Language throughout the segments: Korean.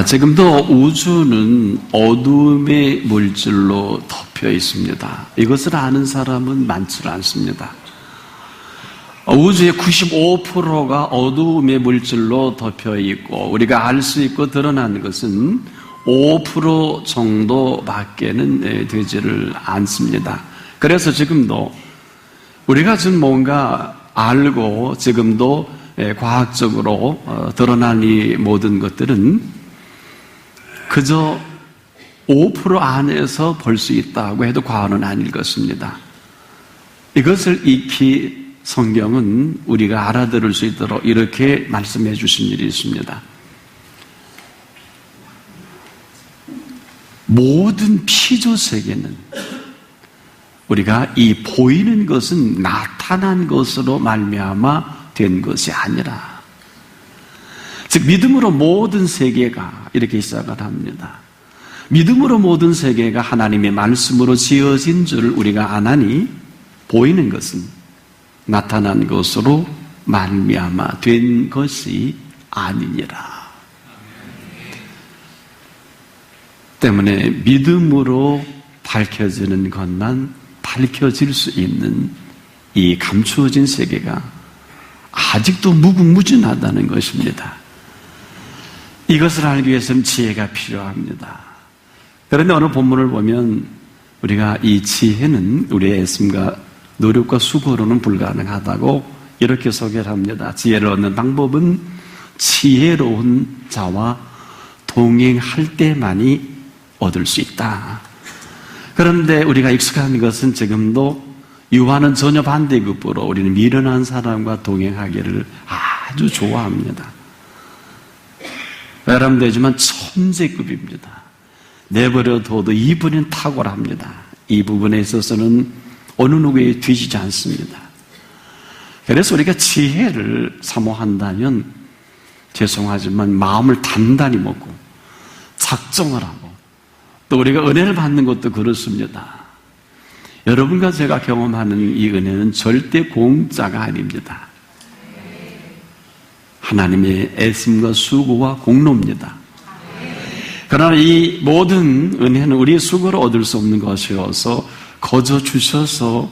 지금도 우주는 어둠의 물질로 덮여 있습니다. 이것을 아는 사람은 많지 않습니다. 우주의 95%가 어두움의 물질로 덮여 있고 우리가 알 수 있고 드러난 것은 5% 정도밖에는 되지를 않습니다. 그래서 지금도 우리가 지금 뭔가 알고 지금도 과학적으로 드러난 이 모든 것들은 그저 5% 안에서 볼 수 있다고 해도 과언은 아닐 것입니다. 이것을 익히 성경은 우리가 알아들을 수 있도록 이렇게 말씀해 주신 일이 있습니다. 모든 피조 세계는 우리가 이 보이는 것은 나타난 것으로 말미암아 된 것이 아니라, 즉 믿음으로 모든 세계가 이렇게 시작을 합니다. 믿음으로 모든 세계가 하나님의 말씀으로 지어진 줄 우리가 아나니 보이는 것은 나타난 것으로 말미암아 된 것이 아니니라. 때문에 믿음으로 밝혀지는 것만 밝혀질 수 있는 이 감추어진 세계가 아직도 무궁무진하다는 것입니다. 이것을 알기 위해서는 지혜가 필요합니다. 그런데 오늘 본문을 보면 우리가 이 지혜는 우리의 애씀과 노력과 수고로는 불가능하다고 이렇게 소개를 합니다. 지혜를 얻는 방법은 지혜로운 자와 동행할 때만이 얻을 수 있다. 그런데 우리가 익숙한 것은 지금도 유아는 전혀 반대급부로 우리는 미련한 사람과 동행하기를 아주 좋아합니다. 외람되지만 천재급입니다. 내버려둬도 이분은 탁월합니다. 이 부분에 있어서는 어느 누구에 뒤지지 않습니다. 그래서 우리가 지혜를 사모한다면 죄송하지만 마음을 단단히 먹고 작정을 하고 또 우리가 은혜를 받는 것도 그렇습니다. 여러분과 제가 경험하는 이 은혜는 절대 공짜가 아닙니다. 하나님의 애씀과 수고와 공로입니다. 그러나 이 모든 은혜는 우리의 수고로 얻을 수 없는 것이어서 거저 주셔서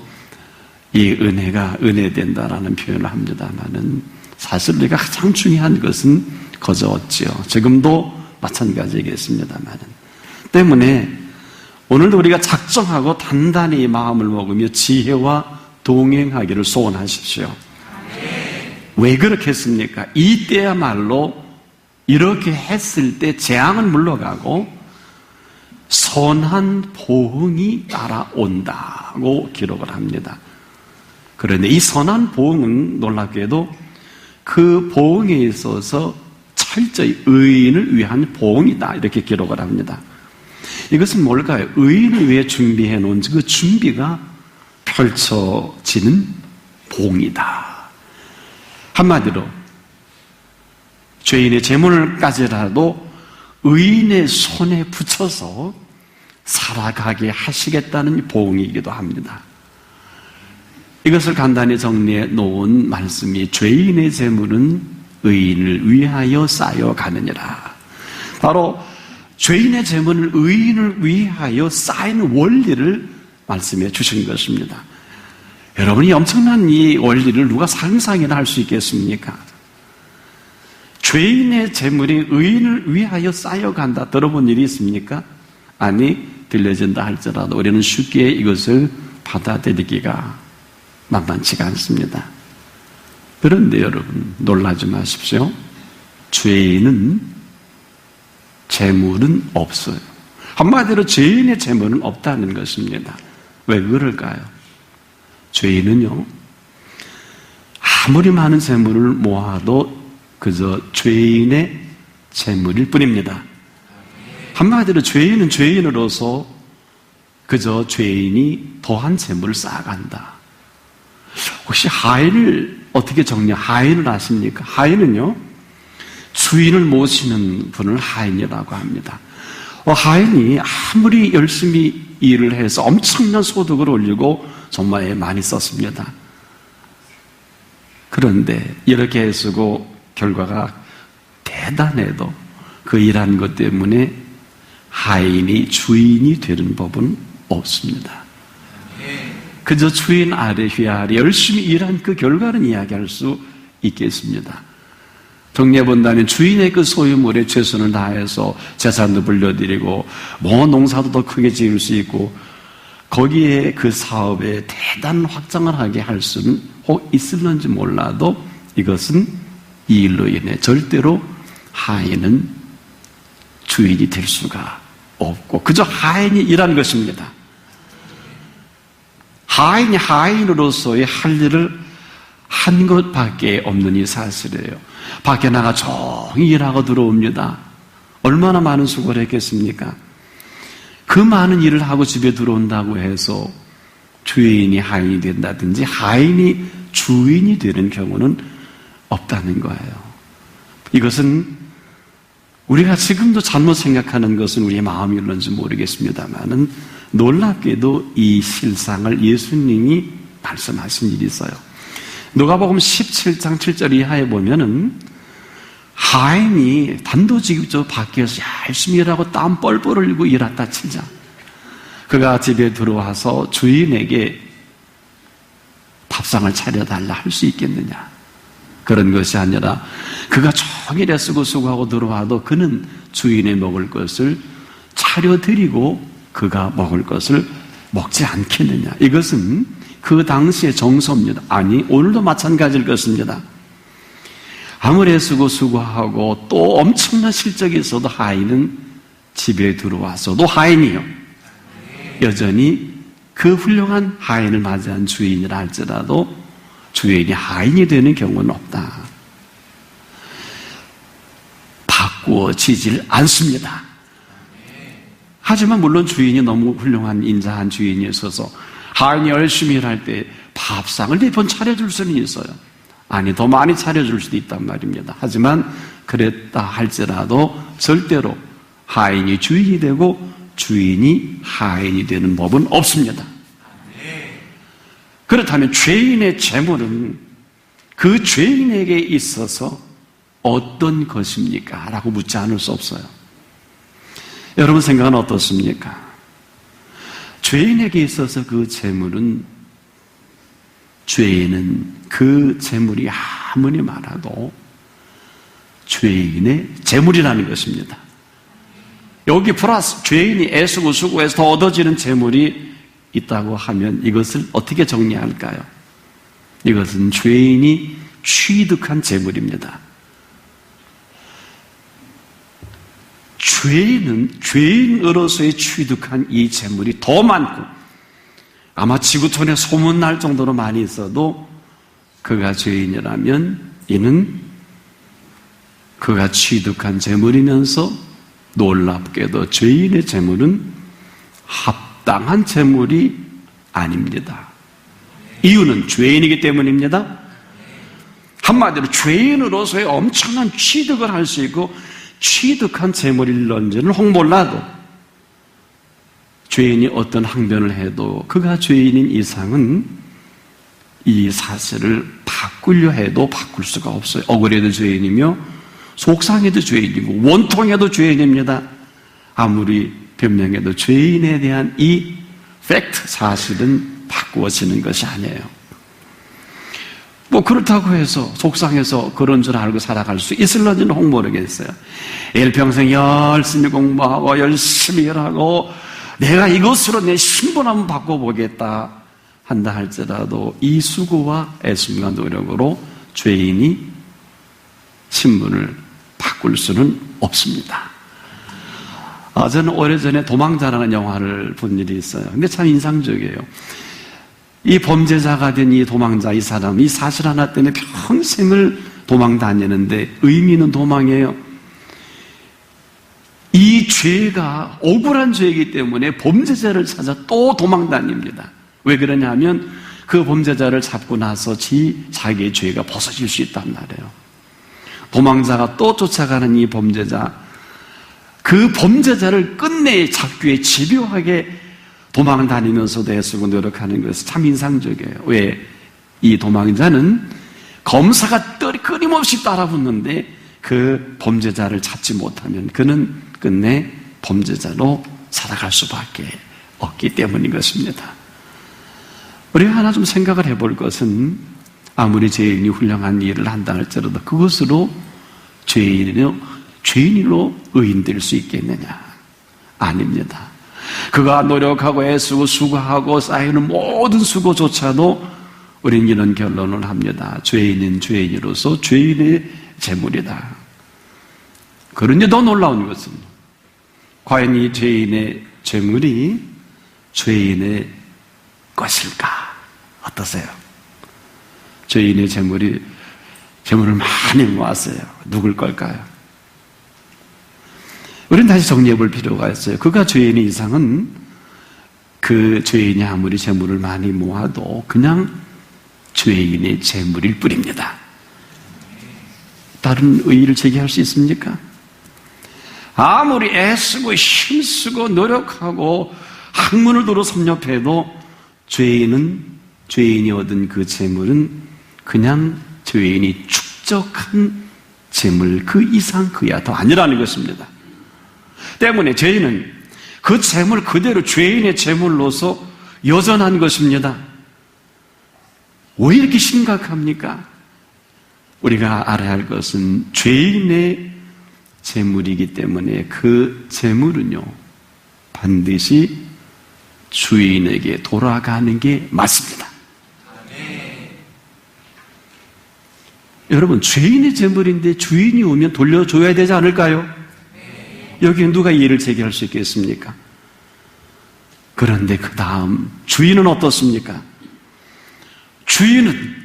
이 은혜가 은혜된다라는 표현을 합니다만은 사실 우리가 가장 중요한 것은 거저 얻지요. 지금도 마찬가지겠습니다만은. 때문에 오늘도 우리가 작정하고 단단히 마음을 먹으며 지혜와 동행하기를 소원하십시오. 왜 그렇게 했습니까? 이때야말로 이렇게 했을 때 재앙은 물러가고 선한 보응이 따라온다고 기록을 합니다. 그런데 이 선한 보응은 놀랍게도 그 보응에 있어서 철저히 의인을 위한 보응이다 이렇게 기록을 합니다. 이것은 뭘까요? 의인을 위해 준비해 놓은 그 준비가 펼쳐지는 보응이다. 한마디로 죄인의 재물까지라도 의인의 손에 붙여서 살아가게 하시겠다는 보응이기도 합니다. 이것을 간단히 정리해 놓은 말씀이 죄인의 재물은 의인을 위하여 쌓여가느니라. 바로 죄인의 재물은 의인을 위하여 쌓이는 원리를 말씀해 주신 것입니다. 여러분이 엄청난 이 원리를 누가 상상이나 할 수 있겠습니까? 죄인의 재물이 의인을 위하여 쌓여간다. 들어본 일이 있습니까? 아니, 들려진다 할지라도 우리는 쉽게 이것을 받아들이기가 만만치가 않습니다. 그런데 여러분, 놀라지 마십시오. 죄인은 재물은 없어요. 한마디로 죄인의 재물은 없다는 것입니다. 왜 그럴까요? 죄인은요, 아무리 많은 재물을 모아도 그저 죄인의 재물일 뿐입니다. 한마디로 죄인은 죄인으로서 그저 죄인이 더한 재물을 쌓아간다. 혹시 하인을 어떻게 하인을 아십니까? 하인은요, 주인을 모시는 분을 하인이라고 합니다. 하인이 아무리 열심히 일을 해서 엄청난 소득을 올리고 정말 많이 썼습니다. 그런데 이렇게 쓰고 결과가 대단해도 그 일한 것 때문에 하인이 주인이 되는 법은 없습니다. 그저 주인 아래 휘하리 열심히 일한 그 결과는 이야기할 수 있겠습니다. 정리해 본다면 주인의 그 소유물에 최선을 다해서 재산도 불려드리고 농사도 더 크게 지을 수 있고 거기에 그 사업에 대단 확장을 하게 할 수는 혹 있을는지 몰라도 이것은 이 일로 인해 절대로 하인은 주인이 될 수가 없고 그저 하인이 일한 것입니다. 하인이 하인으로서의 할 일을 한 것밖에 없는 이 사실이에요. 밖에 나가 종일 일하고 들어옵니다. 얼마나 많은 수고를 했겠습니까? 그 많은 일을 하고 집에 들어온다고 해서 주인이 하인이 된다든지 하인이 주인이 되는 경우는 없다는 거예요. 이것은 우리가 지금도 잘못 생각하는 것은 우리의 마음이었는지 모르겠습니다만은 놀랍게도 이 실상을 예수님이 말씀하신 일이 있어요. 누가복음 17장 7절 이하에 보면은 하인이 단도직입적으로 밖에서 열심히 일하고 땀 뻘뻘 흘리고 일했다 치자. 그가 집에 들어와서 주인에게 밥상을 차려달라 할 수 있겠느냐? 그런 것이 아니라 그가 종일 애쓰고 수고하고 들어와도 그는 주인의 먹을 것을 차려드리고 그가 먹을 것을 먹지 않겠느냐? 이것은 그 당시의 정서입니다. 아니, 오늘도 마찬가지일 것입니다. 아무리 애쓰고 수고하고 또 엄청난 실적이 있어도 하인은 집에 들어와서도 하인이요. 여전히 그 훌륭한 하인을 맞이한 주인이라 할지라도 주인이 하인이 되는 경우는 없다. 바꾸어지질 않습니다. 하지만 물론 주인이 너무 훌륭한 인자한 주인이 있어서 하인이 열심히 일할 때 밥상을 몇 번 차려줄 수는 있어요. 아니, 더 많이 차려줄 수도 있단 말입니다. 하지만 그랬다 할지라도 절대로 하인이 주인이 되고 주인이 하인이 되는 법은 없습니다. 그렇다면 죄인의 재물은 그 죄인에게 있어서 어떤 것입니까? 라고 묻지 않을 수 없어요. 여러분 생각은 어떻습니까? 죄인에게 있어서 그 재물은 죄인은 그 재물이 아무리 많아도 죄인의 재물이라는 것입니다. 여기 플러스 죄인이 애쓰고 수고해서 더 얻어지는 재물이 있다고 하면 이것을 어떻게 정리할까요? 이것은 죄인이 취득한 재물입니다. 죄인은 죄인으로서의 취득한 이 재물이 더 많고 아마 지구촌에 소문날 정도로 많이 있어도 그가 죄인이라면 이는 그가 취득한 재물이면서 놀랍게도 죄인의 재물은 합당한 재물이 아닙니다. 이유는 죄인이기 때문입니다. 한마디로 죄인으로서의 엄청난 취득을 할 수 있고 취득한 재물일런지는 혹 몰라도 죄인이 어떤 항변을 해도 그가 죄인인 이상은 이 사실을 바꾸려 해도 바꿀 수가 없어요. 억울해도 죄인이며 속상해도 죄인이고 원통해도 죄인입니다. 아무리 변명해도 죄인에 대한 이 팩트 사실은 바꾸어지는 것이 아니에요. 뭐 그렇다고 해서 속상해서 그런 줄 알고 살아갈 수 있을런지는 혹 모르겠어요. 일평생 열심히 공부하고 열심히 일하고 내가 이것으로 내 신분 한번 바꿔보겠다 한다 할지라도 이 수고와 애씀과 노력으로 죄인이 신분을 바꿀 수는 없습니다. 저는 오래전에 도망자라는 영화를 본 일이 있어요. 근데 참 인상적이에요. 이 범죄자가 된 이 도망자, 이 사람, 이 사실 하나 때문에 평생을 도망 다니는데 의미 있는 도망이에요. 이 죄가 억울한 죄이기 때문에 범죄자를 찾아 또 도망 다닙니다. 왜 그러냐면 그 범죄자를 잡고 나서 자기의 죄가 벗어질 수 있단 말이에요. 도망자가 또 쫓아가는 이 범죄자, 그 범죄자를 끝내 잡기 위해 집요하게 도망을 다니면서도 애쓰고 노력하는 것이 참 인상적이에요. 왜? 이 도망자는 검사가 끊임없이 따라붙는데 그 범죄자를 찾지 못하면 그는 끝내 범죄자로 살아갈 수밖에 없기 때문인 것입니다. 우리가 하나 좀 생각을 해볼 것은 아무리 죄인이 훌륭한 일을 한다 할지라도 그것으로 죄인으로 의인될 수 있겠느냐? 아닙니다. 그가 노력하고 애쓰고 수고하고 쌓이는 모든 수고조차도 우리는 이런 결론을 합니다. 죄인은 죄인으로서 죄인의 재물이다. 그런데 더 놀라운 것은 과연 이 죄인의 재물이 죄인의 것일까? 어떠세요? 죄인의 재물을 많이 모았어요. 누굴 걸까요? 우리는 다시 정리해 볼 필요가 있어요. 그가 죄인의 이상은 그 죄인이 아무리 재물을 많이 모아도 그냥 죄인의 재물일 뿐입니다. 다른 의의를 제기할 수 있습니까? 아무리 애쓰고 힘쓰고 노력하고 학문을 도로 섭렵해도 죄인이 얻은 그 재물은 그냥 죄인이 축적한 재물 그 이상 그야 더 아니라는 것입니다. 때문에 죄인은 그 재물 그대로 죄인의 재물로서 여전한 것입니다. 왜 이렇게 심각합니까? 우리가 알아야 할 것은 죄인의 재물이기 때문에 그 재물은요 반드시 주인에게 돌아가는 게 맞습니다. 여러분, 죄인의 재물인데 주인이 오면 돌려줘야 되지 않을까요? 여기에 누가 이해를 제기할 수 있겠습니까? 그런데 그 다음 주인은 어떻습니까? 주인은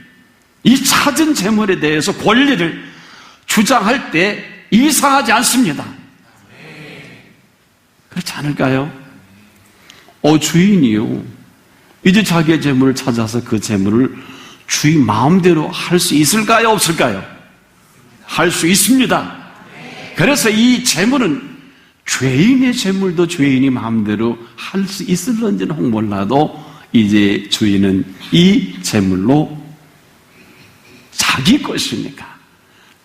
이 찾은 재물에 대해서 권리를 주장할 때 이상하지 않습니다. 그렇지 않을까요? 주인이요, 이제 자기의 재물을 찾아서 그 재물을 주인 마음대로 할 수 있을까요? 없을까요? 할 수 있습니다. 그래서 이 재물은 죄인의 재물도 죄인이 마음대로 할 수 있을런지는 혹 몰라도 이제 주인은 이 재물로 자기 것이니까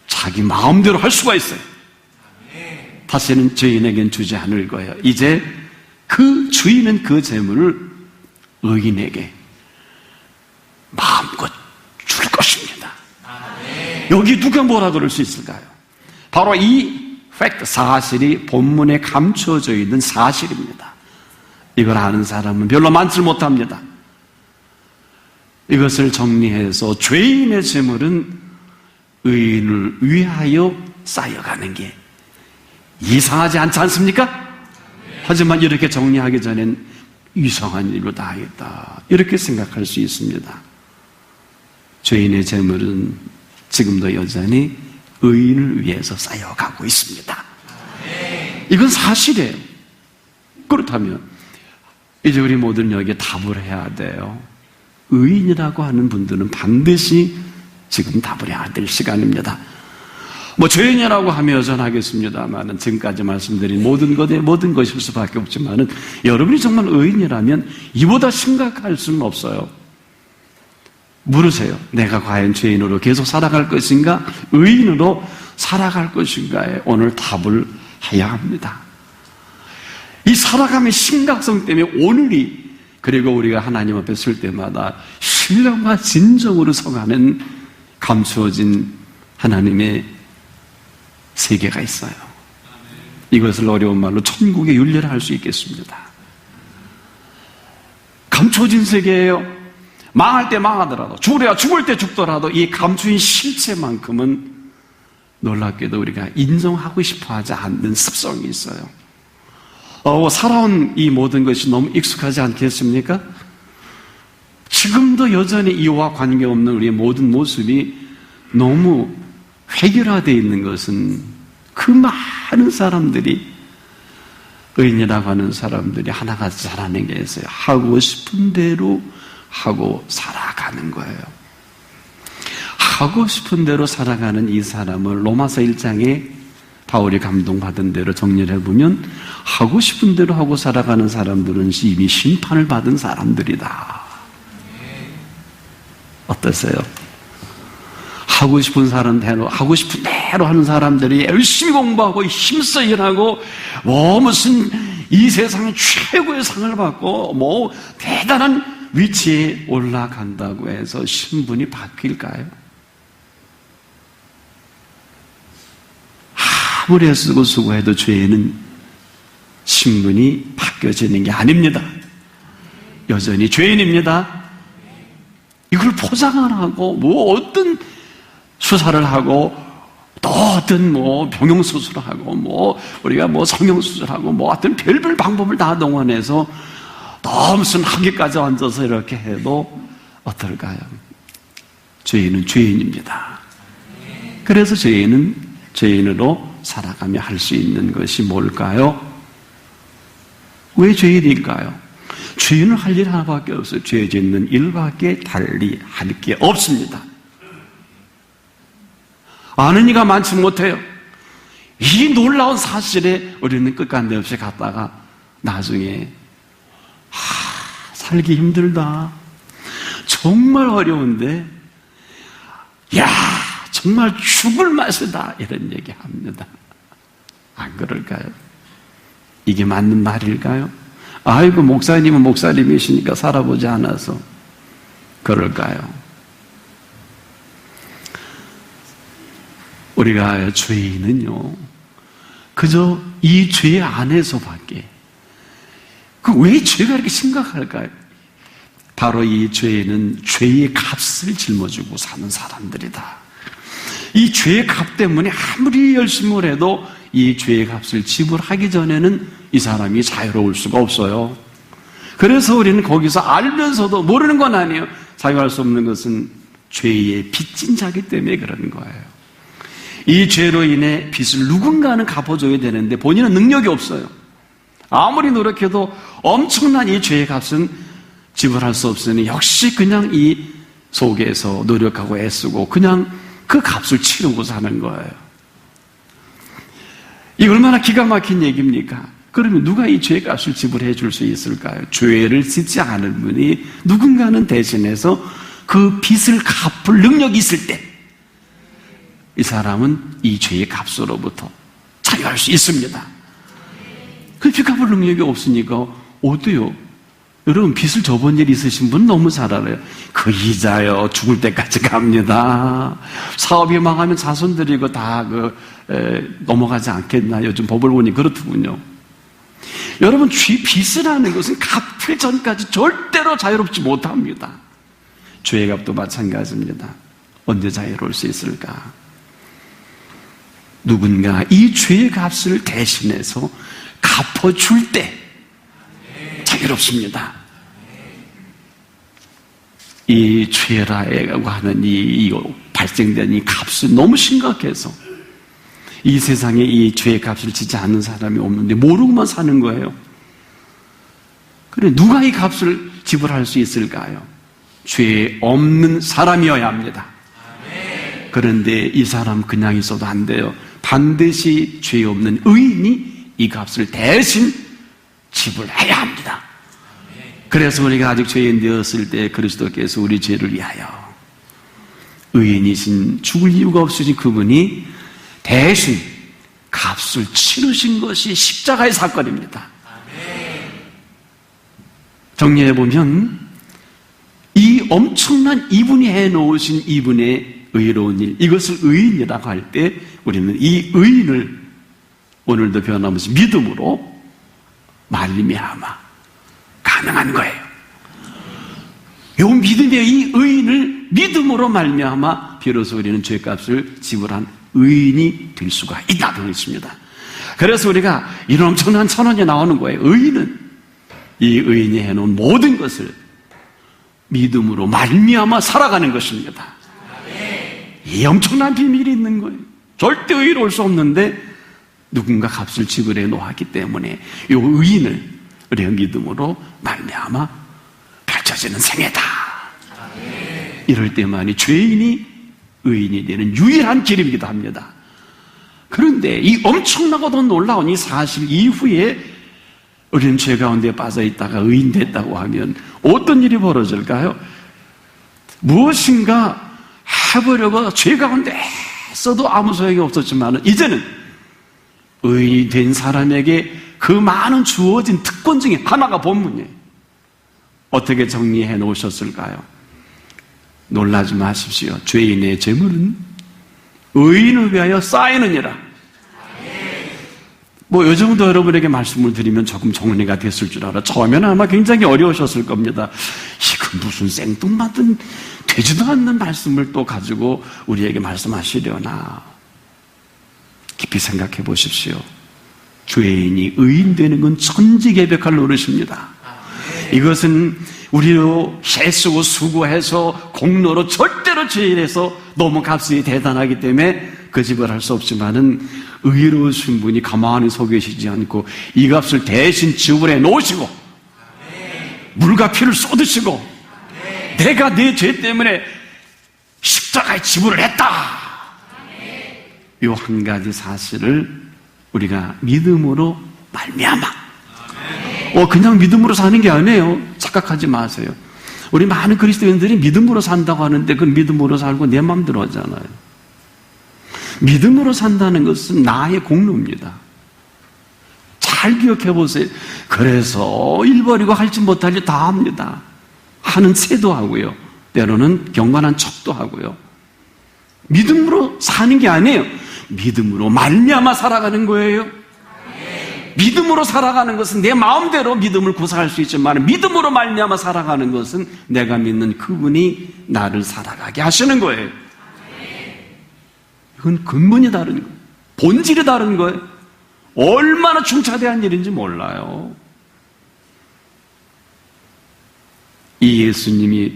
자기 마음대로 할 수가 있어요. 다시는 죄인에겐 주지 않을 거예요. 이제 그 주인은 그 재물을 의인에게 마음껏 줄 것입니다. 여기 누가 뭐라 그럴 수 있을까요? 바로 이 팩트, 사실이 본문에 감춰져 있는 사실입니다. 이걸 아는 사람은 별로 많지 못합니다. 이것을 정리해서 죄인의 재물은 의인을 위하여 쌓여가는 게 이상하지 않지 않습니까? 하지만 이렇게 정리하기 전엔 이상한 일로 다 했다, 이렇게 생각할 수 있습니다. 죄인의 재물은 지금도 여전히 의인을 위해서 쌓여가고 있습니다. 이건 사실이에요. 그렇다면 이제 우리 모두는 여기에 답을 해야 돼요. 의인이라고 하는 분들은 반드시 지금 답을 해야 될 시간입니다. 죄인이라고 하면 여전하겠습니다만 지금까지 말씀드린 모든 것일 수밖에 없지만 여러분이 정말 의인이라면 이보다 심각할 수는 없어요. 물으세요. 내가 과연 죄인으로 계속 살아갈 것인가, 의인으로 살아갈 것인가에 오늘 답을 해야 합니다. 이 살아감의 심각성 때문에 오늘이, 그리고 우리가 하나님 앞에 설 때마다 신령과 진정으로 서가는 감추어진 하나님의 세계가 있어요. 이것을 어려운 말로 천국의 윤례라 할 수 있겠습니다. 감춰진 세계예요. 망할 때 망하더라도, 죽을 때 죽더라도 이 감추인 실체만큼은 놀랍게도 우리가 인정하고 싶어 하지 않는 습성이 있어요. 살아온 이 모든 것이 너무 익숙하지 않겠습니까? 지금도 여전히 이와 관계없는 우리의 모든 모습이 너무 획일화되어 있는 것은 그 많은 사람들이, 의인이라고 하는 사람들이 하나같이 살아낸 게 있어요. 하고 싶은 대로 하고 살아가는 거예요. 하고 싶은 대로 살아가는 이 사람을 로마서 1장에 바울이 감동받은 대로 정리를 해보면 하고 싶은 대로 하고 살아가는 사람들은 이미 심판을 받은 사람들이다. 어떠세요? 하고 싶은 사람 대로 하고 싶은 대로 그대로 하는 사람들이 열심히 공부하고 힘써 일하고 무슨 이 세상의 최고의 상을 받고 대단한 위치에 올라간다고 해서 신분이 바뀔까요? 아무리 애쓰고 수고해도 죄는 신분이 바뀌어지는 게 아닙니다. 여전히 죄인입니다. 이걸 포장을 하고 어떤 수사를 하고 또 어떤 병용수술을 하고 우리가 성형수술하고 어떤 별별 방법을 다 동원해서 또 무슨 학위까지 얹어서 이렇게 해도 어떨까요? 죄인은 죄인입니다. 그래서 죄인은 죄인으로 살아가며 할 수 있는 것이 뭘까요? 왜 죄인일까요? 죄인은 할 일 하나밖에 없어요. 죄 짓는 일밖에 달리 할 게 없습니다. 아는 이가 많지 못해요. 이 놀라운 사실에 우리는 끝간데 없이 갔다가 나중에 살기 힘들다, 정말 어려운데 정말 죽을 맛이다, 이런 얘기 합니다. 안 그럴까요? 이게 맞는 말일까요? 아이고, 목사님은 목사님이시니까 살아보지 않아서 그럴까요? 우리가 죄인은요, 그저 이 죄 안에서밖에, 왜 죄가 이렇게 심각할까요? 바로 이 죄는 죄의 값을 짊어지고 사는 사람들이다. 이 죄의 값 때문에 아무리 열심히 해도 이 죄의 값을 지불하기 전에는 이 사람이 자유로울 수가 없어요. 그래서 우리는 거기서 알면서도 모르는 건 아니에요. 자유할 수 없는 것은 죄의 빚진 자기 때문에 그러는 거예요. 이 죄로 인해 빚을 누군가는 갚아줘야 되는데 본인은 능력이 없어요. 아무리 노력해도 엄청난 이 죄의 값은 지불할 수 없으니 역시 그냥 이 속에서 노력하고 애쓰고 그냥 그 값을 치르고 사는 거예요. 이 얼마나 기가 막힌 얘기입니까? 그러면 누가 이 죄의 값을 지불해 줄 수 있을까요? 죄를 짓지 않을 분이 누군가는 대신해서 그 빚을 갚을 능력이 있을 때 이 사람은 이 죄의 값으로부터 자유할 수 있습니다. 그 빚 갚을 능력이 없으니까 어때요? 여러분, 빚을 져본 일 있으신 분 너무 잘 알아요. 그 이자요, 죽을 때까지 갑니다. 사업이 망하면 자손들이 이거 다 넘어가지 않겠나. 요즘 법을 보니 그렇더군요. 여러분, 빚이라는 것은 갚을 전까지 절대로 자유롭지 못합니다. 죄의 값도 마찬가지입니다. 언제 자유로울 수 있을까? 누군가 이 죄의 값을 대신해서 갚아줄 때 자유롭습니다. 이 죄라고 하는 이 발생된 이 값은 너무 심각해서 이 세상에 이 죄의 값을 지지 않는 사람이 없는데 모르고만 사는 거예요. 그래, 누가 이 값을 지불할 수 있을까요? 죄 없는 사람이어야 합니다. 그런데 이 사람 그냥 있어도 안 돼요. 반드시 죄 없는 의인이 이 값을 대신 지불해야 합니다. 그래서 우리가 아직 죄인 되었을 때 그리스도께서 우리 죄를 위하여 의인이신, 죽을 이유가 없으신 그분이 대신 값을 치르신 것이 십자가의 사건입니다. 정리해보면 이 엄청난 이분이 해놓으신 이분의 의로운 일, 이것을 의인이라고 할 때 우리는 이 의인을 오늘도 변함없이 믿음으로 말미암아 가능한 거예요. 이 믿음의 이 의인을 믿음으로 말미암아 비로소 우리는 죄값을 지불한 의인이 될 수가 있다고 했습니다. 그래서 우리가 이런 엄청난 선언이 나오는 거예요. 의인은 이 의인이 해놓은 모든 것을 믿음으로 말미암아 살아가는 것입니다. 이 엄청난 비밀이 있는 거예요. 절대 의로울 수 없는데 누군가 값을 지불해 놓았기 때문에 이 의인을 우리가 믿음으로 말미암아 펼쳐지는 생애다. 이럴 때만이 죄인이 의인이 되는 유일한 길이기도 합니다. 그런데 이 엄청나고도 놀라운 이 사실 이후에 우리는 죄 가운데 빠져 있다가 의인 됐다고 하면 어떤 일이 벌어질까요? 무엇인가 해보려고 죄 가운데 했어도 아무 소용이 없었지만 이제는 의인이 된 사람에게 그 많은 주어진 특권 중에 하나가 본문이에요. 어떻게 정리해 놓으셨을까요? 놀라지 마십시오. 죄인의 재물은 의인을 위하여 쌓이느니라. 이 정도 여러분에게 말씀을 드리면 조금 정리가 됐을 줄 알아. 처음에는 아마 굉장히 어려우셨을 겁니다. 이건 무슨 생뚱맞은 되지도 않는 말씀을 또 가지고 우리에게 말씀하시려나. 깊이 생각해 보십시오. 죄인이 의인 되는 건 천지개벽할 노릇입니다. 이것은 우리로 애쓰고 수고해서 공로로 절대로 죄인에서 너무 값이 대단하기 때문에 그 집을 할 수 없지만은 의로우신 분이 가만히 서 계시지 않고 이 값을 대신 지불해 놓으시고 물과 피를 쏟으시고 내가 내 죄 때문에 십자가에 지불을 했다. 이 한 가지 사실을 우리가 믿음으로 말미암아 그냥 믿음으로 사는 게 아니에요. 착각하지 마세요. 우리 많은 그리스도인들이 믿음으로 산다고 하는데 그건 믿음으로 살고 내 마음대로 하잖아요. 믿음으로 산다는 것은 나의 공로입니다. 잘 기억해 보세요. 그래서 일 버리고 할지 못할 일 다 합니다. 하는 체도 하고요. 때로는 경건한 척도 하고요. 믿음으로 사는 게 아니에요. 믿음으로 말미암아 살아가는 거예요. 믿음으로 살아가는 것은 내 마음대로 믿음을 구사할 수 있지만 믿음으로 말미암아 살아가는 것은 내가 믿는 그분이 나를 살아가게 하시는 거예요. 이건 근본이 다른 거예요. 본질이 다른 거예요. 얼마나 중차대한 일인지 몰라요. 이 예수님이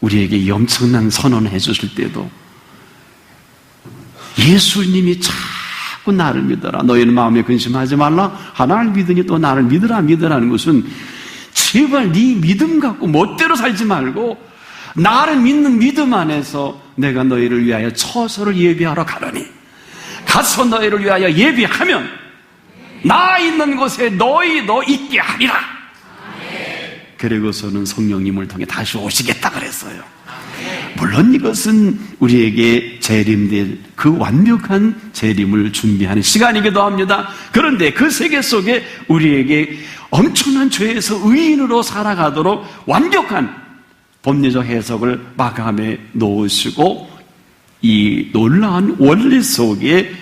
우리에게 엄청난 선언을 해주실 때도 예수님이 자꾸 나를 믿어라. 너희는 마음에 근심하지 말라. 하나를 믿으니 또 나를 믿으라는 것은 제발 네 믿음 갖고 멋대로 살지 말고 나를 믿는 믿음 안에서 내가 너희를 위하여 처소를 예비하러 가려니 가서 너희를 위하여 예비하면 나 있는 곳에 너희도 있게 하리라. 그리고서는 성령님을 통해 다시 오시겠다 그랬어요. 물론 이것은 우리에게 재림될 그 완벽한 재림을 준비하는 시간이기도 합니다. 그런데 그 세계 속에 우리에게 엄청난 죄에서 의인으로 살아가도록 완벽한 법리적 해석을 마감해 놓으시고 이 놀라운 원리 속에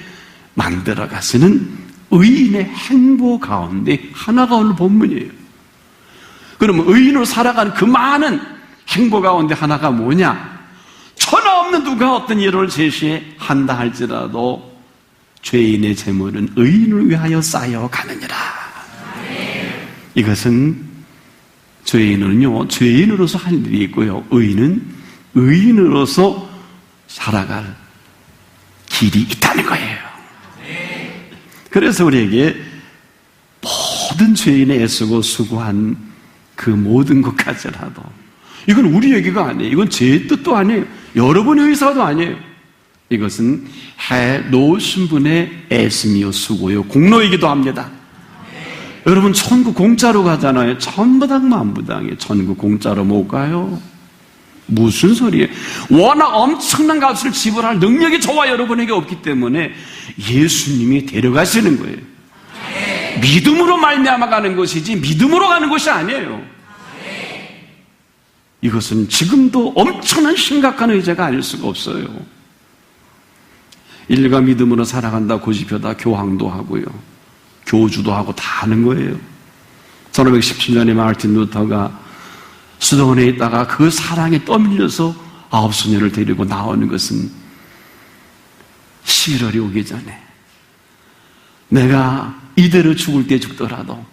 만들어 가시는 의인의 행보 가운데 하나가 오늘 본문이에요. 그러면 의인으로 살아가는 그 많은 행보 가운데 하나가 뭐냐? 천하 없는 누가 어떤 일을 제시한다 할지라도 죄인의 재물은 의인을 위하여 쌓여가느니라. 이것은 죄인은요, 죄인으로서 할 일이 있고요, 의인은 의인으로서 살아갈 길이 있다는 거예요. 그래서 우리에게 모든 죄인의 애쓰고 수고한 그 모든 것까지라도 이건 우리 얘기가 아니에요. 이건 제 뜻도 아니에요. 여러분의 의사도 아니에요. 이것은 해 놓으신 분의 애씀이요 수고요 공로이기도 합니다. 여러분 천국 공짜로 가잖아요. 천부당만부당이에요. 천국 공짜로 못 가요. 무슨 소리예요? 워낙 엄청난 값을 지불할 능력이 저와 여러분에게 없기 때문에 예수님이 데려가시는 거예요. 믿음으로 말미암아 가는 것이지 믿음으로 가는 것이 아니에요. 이것은 지금도 엄청난 심각한 의제가 아닐 수가 없어요. 인류가 믿음으로 살아간다 고집하다 교황도 하고요, 교주도 하고 다 하는 거예요. 1517년에 마르틴 루터가 수도원에 있다가 그 사랑에 떠밀려서 9소년을 데리고 나오는 것은 11월이 오기 전에 내가 이대로 죽을 때 죽더라도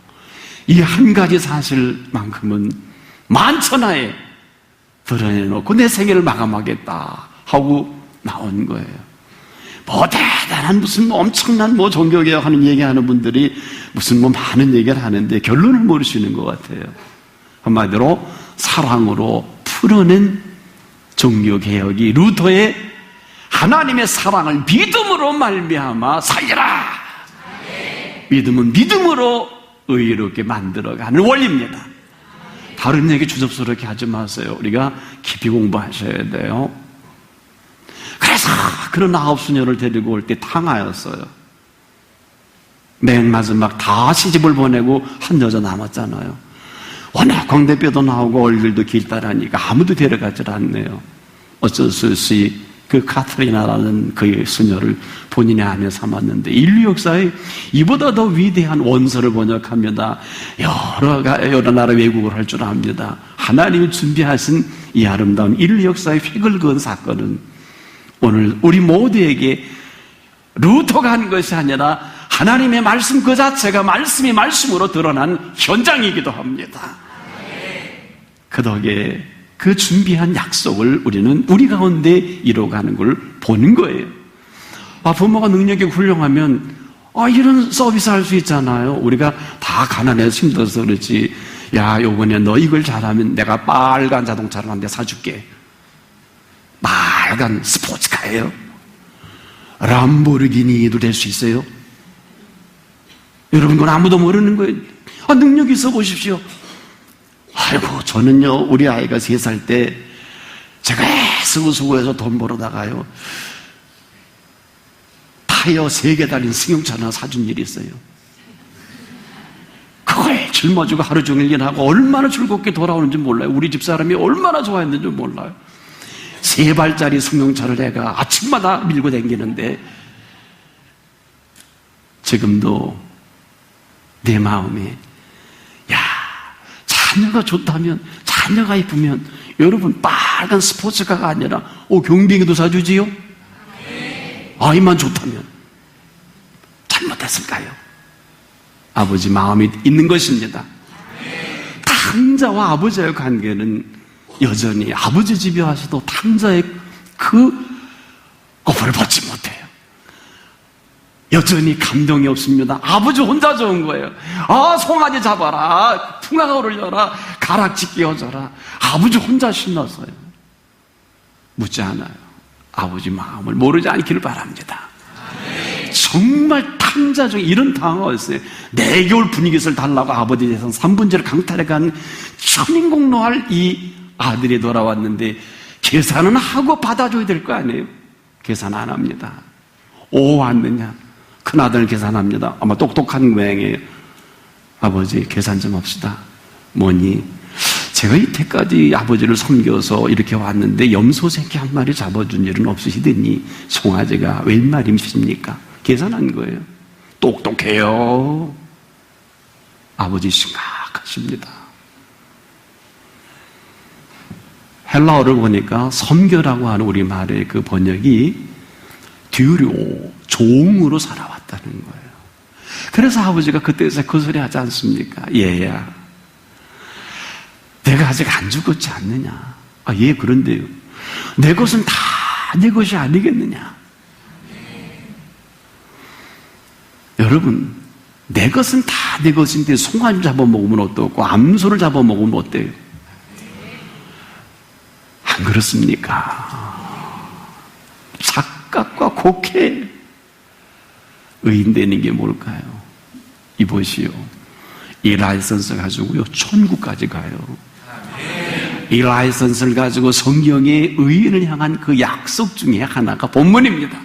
이 한 가지 사실만큼은 만천하에 드러내놓고 내 생애를 마감하겠다 하고 나온 거예요. 대단한 무슨 엄청난 종교개혁 하는 얘기하는 분들이 무슨 많은 얘기를 하는데 결론을 모르시는 것 같아요. 한마디로 사랑으로 풀어낸 종교개혁이 루터의 하나님의 사랑을 믿음으로 말미암아 살려라. 믿음은 믿음으로 의롭게 만들어가는 원리입니다. 다른 얘기 주접스럽게 하지 마세요. 우리가 깊이 공부하셔야 돼요. 그래서 그런 9수녀를 데리고 올 때 탕하였어요. 맨 마지막 다 시집을 보내고 한 여자 남았잖아요. 워낙 광대뼈도 나오고 얼굴도 길다라니까 아무도 데려가질 않네요. 어쩔 수 없이 그 카트리나라는 그 수녀를 본인의 아내 삼았는데 인류 역사에 이보다 더 위대한 원서를 번역합니다. 여러 나라 외국어를 할 줄 압니다. 하나님이 준비하신 이 아름다운 인류 역사의 획을 그은 사건은 오늘 우리 모두에게 루터가 한 것이 아니라 하나님의 말씀 그 자체가 말씀이 말씀으로 드러난 현장이기도 합니다. 그 덕에 그 준비한 약속을 우리는 우리 가운데 이뤄가는 걸 보는 거예요. 부모가 능력이 훌륭하면 이런 서비스 할 수 있잖아요. 우리가 다 가난해서 힘들어서 그렇지. 야, 요번에 너 이걸 잘하면 내가 빨간 자동차를 한 대 사줄게. 빨간 스포츠카예요. 람보르기니도 될 수 있어요. 여러분, 그건 아무도 모르는 거예요. 능력이 있어 보십시오. 아이고, 저는요, 우리 아이가 3살 때 제가 수고해서 돈 벌어다가요, 타이어 3개 달린 승용차 하나 사준 일이 있어요. 그걸 짊어지고 하루 종일 일하고 얼마나 즐겁게 돌아오는지 몰라요. 우리 집사람이 얼마나 좋아했는지 몰라요. 3발짜리 승용차를 내가 아침마다 밀고 다니는데 지금도 내 마음에 자녀가 좋다면, 자녀가 이쁘면 여러분 빨간 스포츠카가 아니라 경비기도 사주지요? 아이만 좋다면 잘못했을까요? 아버지 마음이 있는 것입니다. 탕자와 아버지의 관계는 여전히 아버지 집에 와서도 탕자의 그 거부를 받지 못해요. 여전히 감동이 없습니다. 아버지 혼자 좋은 거예요. 송아지 잡아라, 풍화가 오르려라, 가락지 끼워줘라. 아버지 혼자 신났어요. 묻지 않아요. 아버지 마음을 모르지 않기를 바랍니다. 정말 탕자 중에 이런 당화가 있어요. 4개월 분위기를 달라고 아버지에 대해서 3분째를 강탈해간 천인공노할 이 아들이 돌아왔는데 계산은 하고 받아줘야 될 거 아니에요? 계산 안 합니다. 왔느냐? 큰아들 계산합니다. 아마 똑똑한 모양이에요. 아버지 계산 좀 합시다. 뭐니? 제가 이때까지 아버지를 섬겨서 이렇게 왔는데 염소 새끼 한 마리 잡아준 일은 없으시더니 송아지가 웬 말임십니까? 계산한 거예요. 똑똑해요. 아버지 심각하십니다. 헬라어를 보니까 섬겨라고 하는 우리말의 그 번역이 듀료, 종으로 살아왔다는 거예요. 그래서 아버지가 그때서 그 소리 하지 않습니까? 얘야, 내가 아직 안 죽었지 않느냐? 예, 그런데요. 내 것은 다 내 것이 아니겠느냐? 여러분, 내 것은 다 내 것인데 송아지 잡아먹으면 어떻고 암소를 잡아먹으면 어때요? 안 그렇습니까? 착각과 곡해. 의인 되는 게 뭘까요? 이보시오. 이 라이선스 가지고요, 천국까지 가요. 이 라이선스를 가지고 성경의 의인을 향한 그 약속 중에 하나가 본문입니다.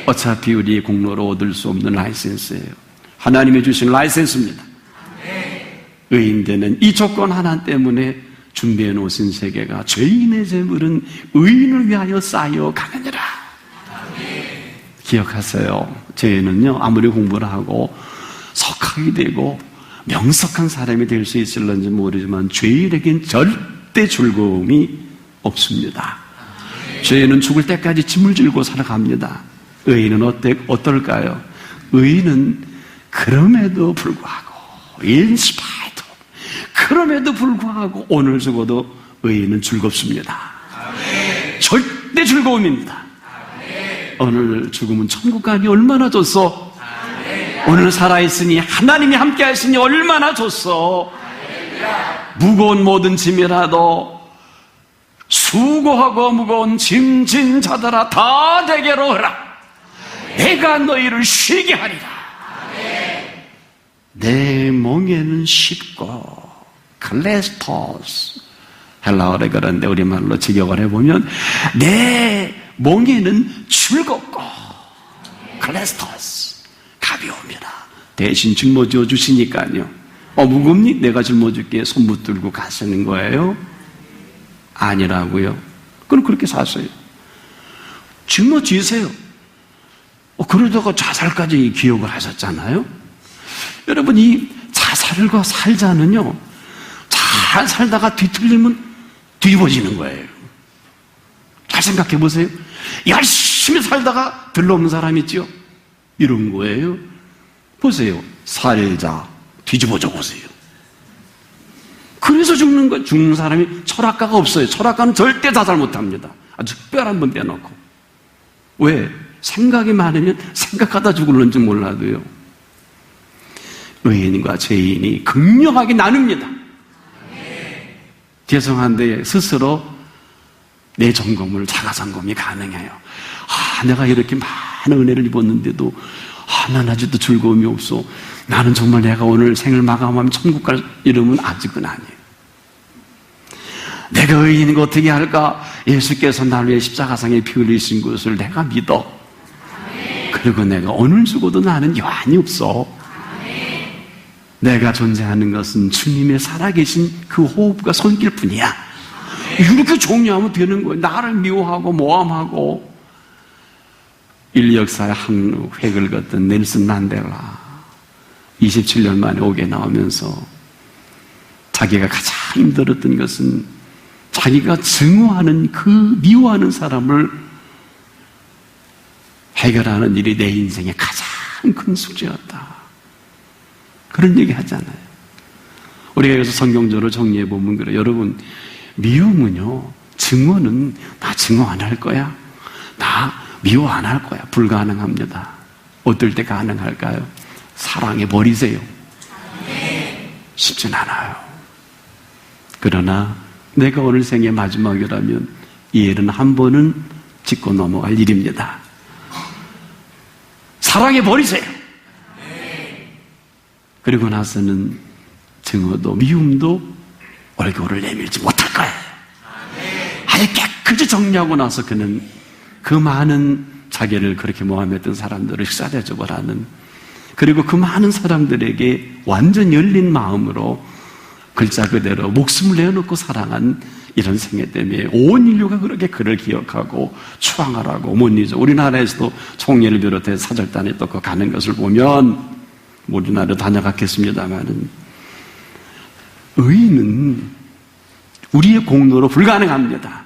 어차피 우리의 공로로 얻을 수 없는 라이센스예요. 하나님이 주신 라이센스입니다. 의인 되는 이 조건 하나 때문에 준비해 놓으신 세계가 죄인의 재물은 의인을 위하여 쌓여 가느니라. 기억하세요. 죄인은요, 아무리 공부를 하고 석학이 되고 명석한 사람이 될 수 있을런지 모르지만 죄인에겐 절대 즐거움이 없습니다. 죄인은 죽을 때까지 짐을 지고 살아갑니다. 의인은 어떨까요? 의인은 그럼에도 불구하고, 인스파이트, 그럼에도 불구하고 오늘 죽어도 의인은 즐겁습니다. 절대 즐거움입니다. 오늘 죽으면 천국 가니 얼마나 좋소? 오늘 살아있으니 하나님이 함께 하시니 얼마나 좋소? 무거운 모든 짐이라도 수고하고 무거운 짐진 자들아 다 내게로 오라. 내가 너희를 쉬게 하리라. 내 멍에는 쉽고 클레스토스, 헬라어를 그런데 우리말로 직역을 해보면 내 멍에는 즐겁고 클레스토스 가벼웁니다. 대신 짊어져 주시니까요. 무겁니? 내가 짊어질게. 손 붙들고 가시는 거예요? 아니라고요. 그럼 그렇게 사세요. 짊어지세요. 그러다가 자살까지 기억을 하셨잖아요. 여러분, 이 자살과 살자는요, 잘 살다가 뒤틀리면 뒤집어지는 거예요. 잘 생각해 보세요. 열심히 살다가 들러오는 사람 있죠? 이런 거예요. 보세요. 살자, 뒤집어져 보세요. 그래서 죽는 거예요. 죽는 사람이 철학가가 없어요. 철학가는 절대 자살 못합니다. 아주 뼈 한 번 떼놓고. 왜? 생각이 많으면 생각하다 죽을는지 몰라도요. 의인과 죄인이 극명하게 나눕니다. 죄송한데 스스로 내 점검을, 자가 점검이 가능해요. 내가 이렇게 많은 은혜를 입었는데도 난 아직도 즐거움이 없어. 나는 정말 내가 오늘 생을 마감하면 천국 갈 이름은 아직은 아니에요. 내가 의인인 거 어떻게 할까? 예수께서 나를 위해 십자가상에 피 흘리신 것을 내가 믿어. 그리고 내가 오늘 죽어도 나는 여한이 없어. 내가 존재하는 것은 주님의 살아계신 그 호흡과 손길 뿐이야. 이렇게 정리하면 되는 거예요. 나를 미워하고 모함하고. 인류 역사의 한 획을 걷던 넬슨 만델라, 27년 만에 옥에 나오면서 자기가 가장 힘들었던 것은 자기가 증오하는 그 미워하는 사람을 해결하는 일이 내 인생의 가장 큰 숙제였다. 그런 얘기 하잖아요. 우리가 여기서 성경적으로 정리해 보면 그래요. 여러분, 미움은요, 증오는 나 증오 안 할 거야, 나 미워 안 할 거야, 불가능합니다. 어떨 때 가능할까요? 사랑해 버리세요. 쉽진 않아요. 그러나 내가 오늘 생의 마지막이라면 이 일은 한 번은 짚고 넘어갈 일입니다. 사랑해 버리세요. 그리고 나서는 증오도 미움도 얼굴을 내밀지 못할 거예요. 아예 깨끗이 정리하고 나서 그는 그 많은 자기를 그렇게 모함했던 사람들을 흑사대접을 그리고 그 많은 사람들에게 완전 열린 마음으로 글자 그대로 목숨을 내어놓고 사랑한 이런 생애 때문에 온 인류가 그렇게 그를 기억하고 추앙하라고 못 잊어. 우리나라에서도 총리를 비롯해서 사절단에 또 가는 것을 보면, 우리나라도 다녀갔겠습니다만은, 의인은 우리의 공로로 불가능합니다.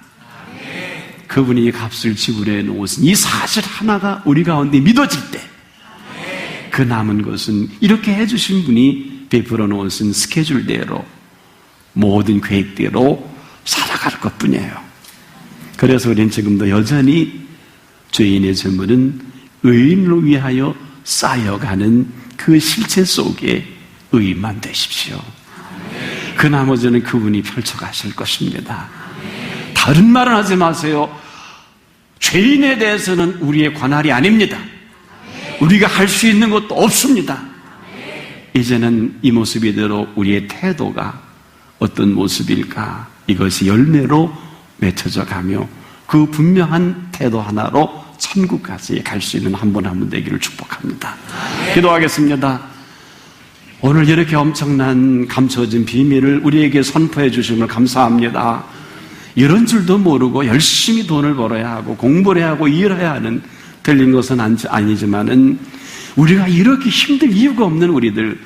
그분이 값을 지불해 놓으신 이 사실 하나가 우리 가운데 믿어질 때, 그 남은 것은 이렇게 해주신 분이 베풀어 놓으신 스케줄대로, 모든 계획대로 살아갈 것 뿐이에요. 그래서 우리는 지금도 여전히 죄인의 재물은 의인을 위하여 쌓여가는 그 실체 속에 의인만 되십시오. 그 나머지는 그분이 펼쳐가실 것입니다. 다른 말은 하지 마세요. 죄인에 대해서는 우리의 관할이 아닙니다. 우리가 할 수 있는 것도 없습니다. 이제는 이 모습 이대로 우리의 태도가 어떤 모습일까, 이것이 열매로 맺혀져 가며 그 분명한 태도 하나로 천국까지 갈 수 있는 한 분 한 분 되기를 축복합니다. 기도하겠습니다. 오늘 이렇게 엄청난 감춰진 비밀을 우리에게 선포해 주심을 감사합니다. 이런 줄도 모르고 열심히 돈을 벌어야 하고 공부를 해야 하고 일해야 하는, 틀린 것은 아니지만은 우리가 이렇게 힘들 이유가 없는 우리들,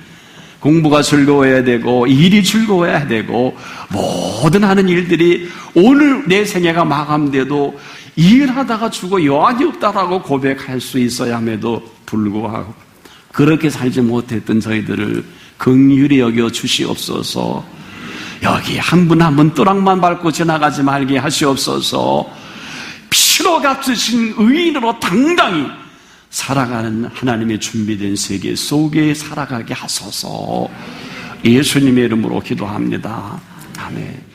공부가 즐거워야 되고 일이 즐거워야 되고 모든 하는 일들이 오늘 내 생애가 마감돼도 일하다가 죽어 여한이 없다라고 고백할 수 있어야 함에도 불구하고 그렇게 살지 못했던 저희들을 긍휼히 여겨 주시옵소서. 여기 한 분 한 분 또랑만 밟고 지나가지 말게 하시옵소서. 피로 값으신 의인으로 당당히 살아가는 하나님의 준비된 세계 속에 살아가게 하소서. 예수님의 이름으로 기도합니다. 아멘.